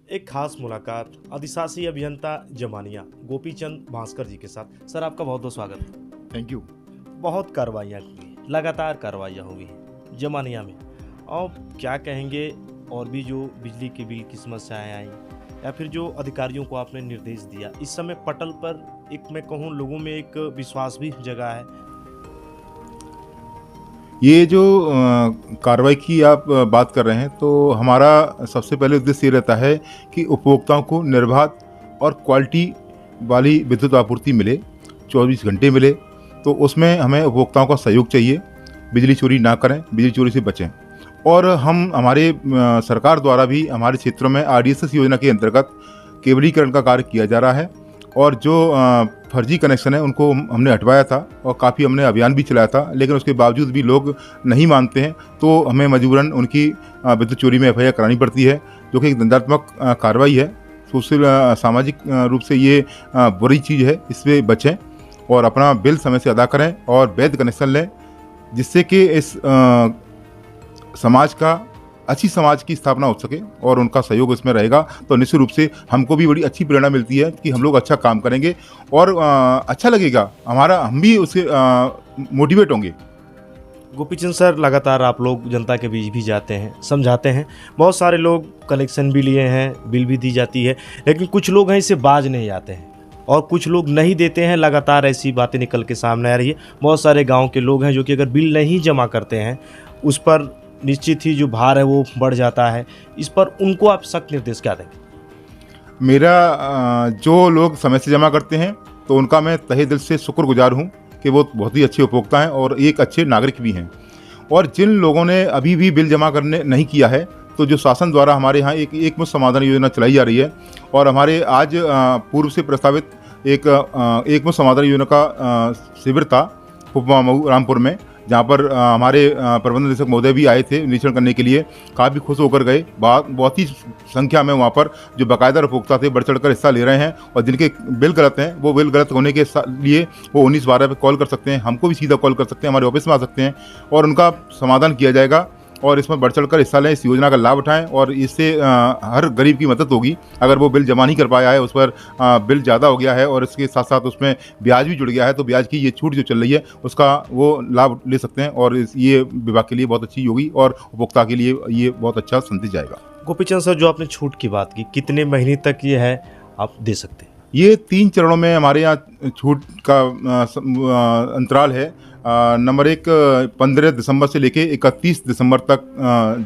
एक खास मुलाकात अधिशासी अभियंता जमानिया गोपीचंद भास्कर जी के साथ। सर, आपका बहुत बहुत स्वागत है। Thank you. बहुत कार्रवाइयाँ हुई, लगातार कार्रवाइयाँ हुई जमानिया में, और क्या कहेंगे, और भी जो बिजली के बिल की समस्याएँ आई या फिर जो अधिकारियों को आपने निर्देश दिया, इस समय पटल पर एक मैं कहूँ लोगों में एक विश्वास भी जगा है। ये जो कार्रवाई की आप बात कर रहे हैं, तो हमारा सबसे पहले उद्देश्य ये रहता है कि उपभोक्ताओं को निर्बाध और क्वालिटी वाली विद्युत आपूर्ति मिले, 24 घंटे मिले। तो उसमें हमें उपभोक्ताओं का सहयोग चाहिए, बिजली चोरी ना करें, बिजली चोरी से बचें। और हमारे सरकार द्वारा भी हमारे क्षेत्रों में RDSS योजना के अंतर्गत केबलीकरण का कार्य किया जा रहा है, और जो फर्जी कनेक्शन है उनको हमने हटवाया था और काफ़ी हमने अभियान भी चलाया था, लेकिन उसके बावजूद भी लोग नहीं मानते हैं, तो हमें मजबूरन उनकी विद्युत चोरी में FIR करानी पड़ती है, जो कि एक दंडात्मक कार्रवाई है। सोशल सामाजिक रूप से ये बुरी चीज़ है, इससे बचें और अपना बिल समय से अदा करें और वैध कनेक्शन लें, जिससे कि इस समाज का अच्छी समाज की स्थापना हो सके और उनका सहयोग इसमें रहेगा। तो निश्चित रूप से हमको भी बड़ी अच्छी प्रेरणा मिलती है कि हम लोग अच्छा काम करेंगे और अच्छा लगेगा हमारा, हम भी उससे मोटिवेट होंगे। गोपीचंद सर, लगातार आप लोग जनता के बीच भी जाते हैं, समझाते हैं, बहुत सारे लोग कनेक्शन भी लिए हैं, बिल भी दी जाती है, लेकिन कुछ लोग हैं इससे बाज नहीं आते हैं और कुछ लोग नहीं देते हैं। लगातार ऐसी बातें निकल के सामने आ रही है। बहुत सारे गांव के लोग हैं जो कि अगर बिल नहीं जमा करते हैं, उस पर निश्चित ही जो भार है वो बढ़ जाता है। इस पर उनको आप सख्त निर्देश क्या देंगे? मेरा जो लोग समय से जमा करते हैं तो उनका मैं तहे दिल से शुक्रगुजार हूँ कि वो बहुत ही अच्छे उपभोक्ता हैं और एक अच्छे नागरिक भी हैं। और जिन लोगों ने अभी भी बिल जमा करने नहीं किया है, तो जो शासन द्वारा हमारे यहाँ एक एकमुश्त समाधान योजना चलाई जा रही है, और हमारे आज पूर्व से प्रस्तावित एक एकमुश्त समाधान योजना का शिविर था मऊ रामपुर में, जहाँ पर हमारे प्रबंध निदेशक महोदय भी आए थे निरीक्षण करने के लिए। काफ़ी खुश होकर गए। बहुत ही संख्या में वहाँ पर जो बाकायदा उपभोक्ता थे बढ़ चढ़कर हिस्सा ले रहे हैं, और जिनके बिल गलत हैं वो बिल गलत होने के लिए वो 1912 पे कॉल कर सकते हैं, हमको भी सीधा कॉल कर सकते हैं, हमारे ऑफिस में आ सकते हैं और उनका समाधान किया जाएगा। और इसमें बढ़ चढ़कर हिस्सा लें, इस योजना का लाभ उठाएं, और इससे हर गरीब की मदद होगी। अगर वो बिल जमा नहीं कर पाया है, उस पर बिल ज़्यादा हो गया है और इसके साथ साथ उसमें ब्याज भी जुड़ गया है, तो ब्याज की ये छूट जो चल रही है उसका वो लाभ ले सकते हैं, और ये विभाग के लिए बहुत अच्छी होगी और उपभोक्ता के लिए ये बहुत अच्छा संदेश जाएगा। गोपीचंद सर, जो आपने छूट की बात की, कितने महीने तक ये है आप दे सकते हैं? ये 3 चरणों में हमारे यहाँ छूट का अंतराल है। नंबर 1 15 दिसंबर से लेके 31 दिसंबर तक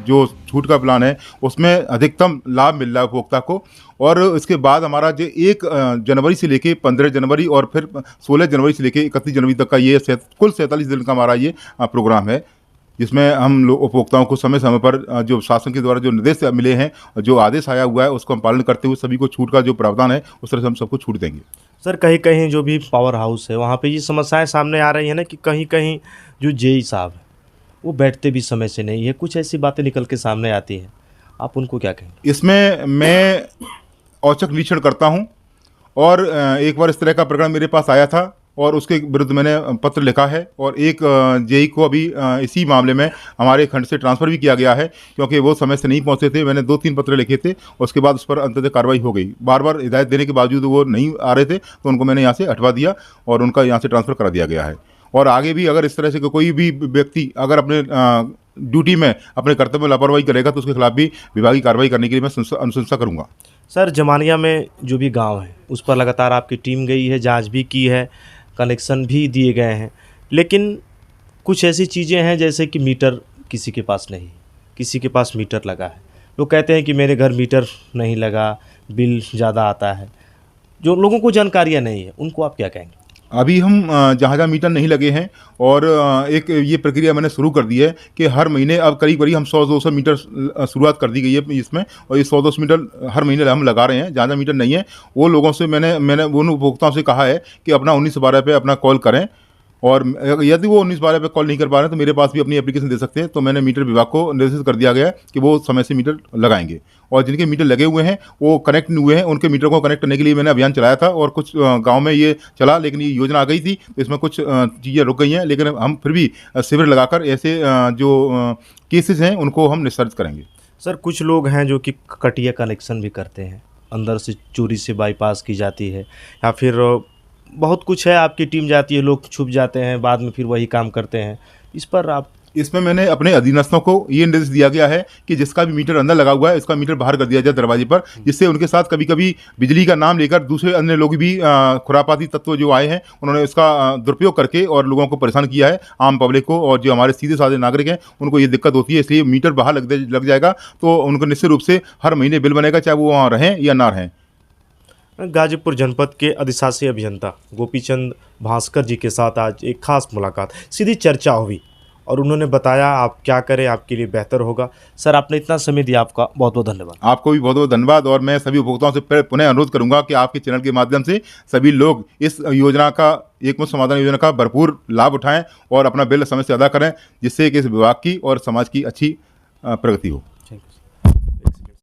जो छूट का प्लान है उसमें अधिकतम लाभ मिल रहा है उपभोक्ता को। और इसके बाद हमारा जो 1 जनवरी से लेके 15 जनवरी और फिर 16 जनवरी से लेके 31 जनवरी तक का ये कुल 47 दिन का हमारा ये प्रोग्राम है, जिसमें हम लोग उपभोक्ताओं को समय समय पर जो शासन के द्वारा जो निर्देश मिले हैं, जो आदेश आया हुआ है, उसको हम पालन करते हुए सभी को छूट का जो प्रावधान है उस तरह से हम सबको छूट देंगे। सर, कहीं कहीं जो भी पावर हाउस है वहाँ पे ये समस्याएं सामने आ रही है ना कि कहीं कहीं जो जेई साहब है वो बैठते भी समय से नहीं है, कुछ ऐसी बातें निकल के सामने आती हैं, आप उनको क्या कहेंगे? इसमें मैं औचक निरीक्षण करता हूँ, और एक बार इस तरह का प्रकरण मेरे पास आया था और उसके विरुद्ध मैंने पत्र लिखा है, और एक जेई को अभी इसी मामले में हमारे खंड से ट्रांसफ़र भी किया गया है, क्योंकि वो समय से नहीं पहुंचे थे। मैंने 2-3 पत्र लिखे थे, उसके बाद उस पर अंततः कार्रवाई हो गई। बार बार हिदायत देने के बावजूद वो नहीं आ रहे थे, तो उनको मैंने यहाँ से हटवा दिया और उनका यहाँ से ट्रांसफ़र करा दिया गया है। और आगे भी अगर इस तरह से कोई भी व्यक्ति अगर अपने ड्यूटी में अपने कर्तव्य में लापरवाही करेगा, तो उसके खिलाफ भी विभागीय कार्रवाई करने के लिए मैं अनुशंसा करूँगा। सर, जमानिया में जो भी गाँव है उस पर लगातार आपकी टीम गई है, जाँच भी की है, कनेक्शन भी दिए गए हैं, लेकिन कुछ ऐसी चीज़ें हैं जैसे कि मीटर किसी के पास नहीं, किसी के पास मीटर लगा है, लोग कहते हैं कि मेरे घर मीटर नहीं लगा, बिल ज़्यादा आता है। जो लोगों को जानकारियाँ नहीं है उनको आप क्या कहेंगे? अभी हम जहाँ जहाँ मीटर नहीं लगे हैं, और एक ये प्रक्रिया मैंने शुरू कर दी है कि हर महीने अब करीब 100-200 मीटर शुरुआत कर दी गई है इसमें, और ये 100-200 मीटर हर महीने हम लगा रहे हैं। जहाँ जहाँ मीटर नहीं है वो लोगों से मैंने उन उपभोक्ताओं से कहा है कि अपना 1912 पे अपना कॉल करें, और यदि वो 1912 पे कॉल नहीं कर पा रहे हैं तो मेरे पास भी अपनी एप्लीकेशन दे सकते हैं। तो मैंने मीटर विभाग को निर्देशित कर दिया गया है कि वो समय से मीटर लगाएंगे, और जिनके मीटर लगे हुए हैं वो कनेक्ट नहीं हुए हैं, उनके मीटर को कनेक्ट करने के लिए मैंने अभियान चलाया था, और कुछ गांव में ये चला, लेकिन ये योजना आ गई थी तो इसमें कुछ चीज़ें रुक गई हैं, लेकिन हम फिर भी शिविर लगाकर ऐसे जो केसेस हैं उनको हम निस्तारित करेंगे। सर कुछ लोग हैं जो कि कटिया कनेक्शन भी करते हैं, अंदर से चोरी से बाईपास की जाती है, या फिर बहुत कुछ है, आपकी टीम जाती है, लोग छुप जाते हैं, बाद में फिर वही काम करते हैं। इस पर आप इसमें मैंने अपने अधीनस्थों को ये निर्देश दिया गया है कि जिसका भी मीटर अंदर लगा हुआ है इसका मीटर बाहर कर दिया जाए दरवाजे पर, जिससे उनके साथ कभी कभी बिजली का नाम लेकर दूसरे अन्य लोग भी खुरापाती तत्व जो आए हैं उन्होंने उसका दुरुपयोग करके और लोगों को परेशान किया है, आम पब्लिक को, और जो हमारे सीधे साधे नागरिक हैं उनको ये दिक्कत होती है। इसलिए मीटर बाहर लग जाएगा तो उनको निश्चित रूप से हर महीने बिल बनेगा, चाहे वो वहाँ रहें या ना रहें। गाजीपुर जनपद के अधिशासी अभियंता गोपीचंद भास्कर जी के साथ आज एक खास मुलाकात, सीधी चर्चा हुई और उन्होंने बताया आप क्या करें आपके लिए बेहतर होगा। सर आपने इतना समय दिया, आपका बहुत बहुत धन्यवाद। आपको भी बहुत बहुत धन्यवाद, और मैं सभी उपभोक्ताओं से पुनः अनुरोध करूंगा कि आपके चैनल के माध्यम से सभी लोग इस योजना का, एकमुश्त समाधान योजना का भरपूर लाभ उठाएं और अपना बिल समय से अदा करें, जिससे कि इस विभाग की और समाज की अच्छी प्रगति हो।